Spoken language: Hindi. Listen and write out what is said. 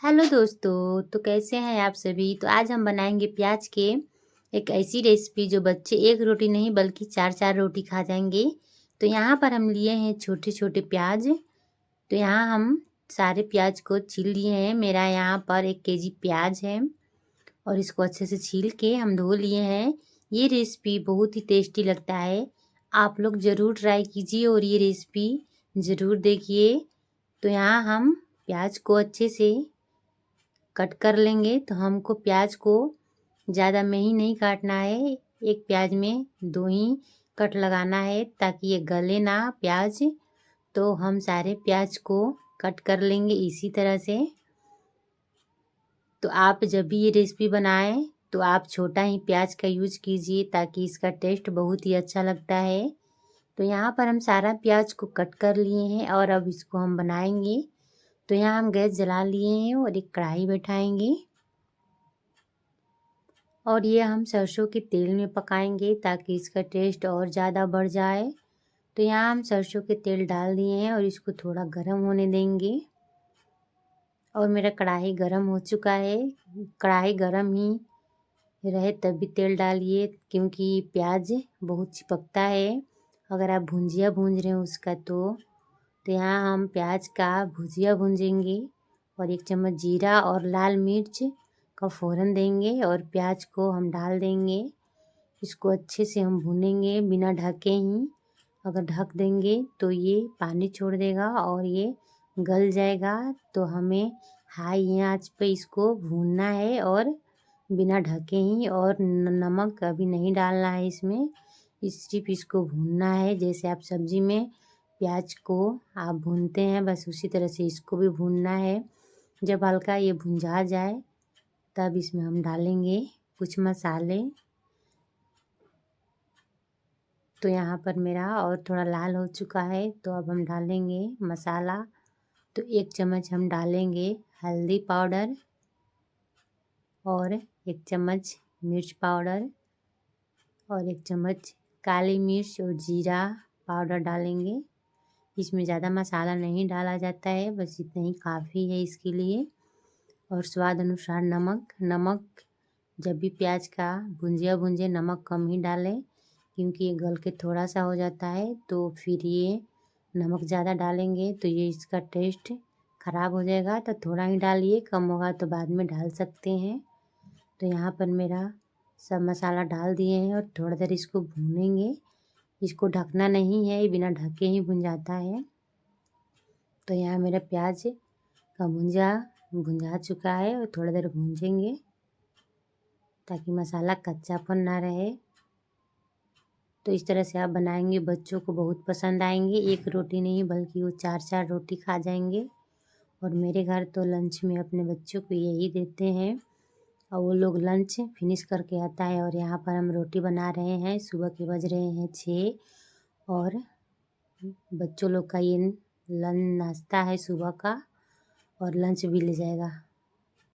हेलो दोस्तों, तो कैसे हैं आप सभी? तो आज हम बनाएंगे प्याज के एक ऐसी रेसिपी जो बच्चे एक रोटी नहीं बल्कि चार चार रोटी खा जाएंगे। तो यहाँ पर हम लिए हैं छोटे छोटे प्याज। तो यहाँ हम सारे प्याज को छील लिए हैं। मेरा यहाँ पर 1 केजी प्याज है और इसको अच्छे से छील के हम धो लिए हैं। ये रेसिपी बहुत ही टेस्टी लगता है। आप लोग ज़रूर ट्राई कीजिए और ये रेसिपी ज़रूर देखिए। तो यहाँ हम प्याज को अच्छे से कट कर लेंगे। तो हमको प्याज को ज़्यादा महीन नहीं काटना है। एक प्याज में 2 ही कट लगाना है ताकि ये गले ना प्याज। तो हम सारे प्याज को कट कर लेंगे इसी तरह से। तो आप जब भी ये रेसिपी बनाएं तो आप छोटा ही प्याज का यूज कीजिए ताकि इसका टेस्ट बहुत ही अच्छा लगता है। तो यहाँ पर हम सारा प्याज को कट कर लिए हैं और अब इसको हम बनाएंगे। तो यहाँ हम गैस जला लिए हैं और एक कढ़ाई बैठाएंगे और ये हम सरसों के तेल में पकाएंगे ताकि इसका टेस्ट और ज़्यादा बढ़ जाए। तो यहाँ हम सरसों के तेल डाल दिए हैं और इसको थोड़ा गर्म होने देंगे। और मेरा कढ़ाई गर्म हो चुका है। कढ़ाई गर्म ही रहे तभी तेल डालिए क्योंकि प्याज बहुत चिपकता है अगर आप भुंजिया भूंज रहे हो उसका। तो यहाँ हम प्याज का भुजिया भूंजेंगे और 1 चम्मच जीरा और लाल मिर्च का फ़ोरन देंगे और प्याज को हम डाल देंगे। इसको अच्छे से हम भूनेंगे बिना ढके ही। अगर ढक देंगे तो ये पानी छोड़ देगा और ये गल जाएगा। तो हमें हाई आंच पे इसको भूनना है और बिना ढके ही। और नमक अभी नहीं डालना है इसमें। सिर्फ इसको भूनना है जैसे आप सब्जी में प्याज को आप भूनते हैं बस उसी तरह से इसको भी भूनना है। जब हल्का ये भुंजा जाए तब इसमें हम डालेंगे कुछ मसाले। तो यहाँ पर मेरा और थोड़ा लाल हो चुका है तो अब हम डालेंगे मसाला। तो 1 चम्मच हम डालेंगे हल्दी पाउडर और 1 चम्मच मिर्च पाउडर और 1 चम्मच काली मिर्च और जीरा पाउडर डालेंगे। इसमें ज़्यादा मसाला नहीं डाला जाता है, बस इतना ही काफ़ी है इसके लिए। और स्वाद अनुसार नमक जब भी प्याज का भुंजिया भुंजे नमक कम ही डालें क्योंकि ये गल के थोड़ा सा हो जाता है। तो फिर ये नमक ज़्यादा डालेंगे तो ये इसका टेस्ट ख़राब हो जाएगा। तो थोड़ा ही डालिए, कम होगा तो बाद में डाल सकते हैं। तो यहाँ पर मेरा सब मसाला डाल दिए हैं और थोड़ा देर इसको भूनेंगे। इसको ढकना नहीं है, बिना ढके ही भुन जाता है। तो यहाँ मेरा प्याज का भुंजा चुका है और थोड़ा देर भूंजेंगे ताकि मसाला कच्चापन ना रहे। तो इस तरह से आप बनाएंगे बच्चों को बहुत पसंद आएंगे। एक रोटी नहीं बल्कि वो चार चार रोटी खा जाएंगे। और मेरे घर तो लंच में अपने बच्चों को यही देते हैं और वो लोग लंच फिनिश करके आता है। और यहाँ पर हम रोटी बना रहे हैं। सुबह के बज रहे हैं 6 और बच्चों लोग का ये नाश्ता है सुबह का और लंच भी ले जाएगा।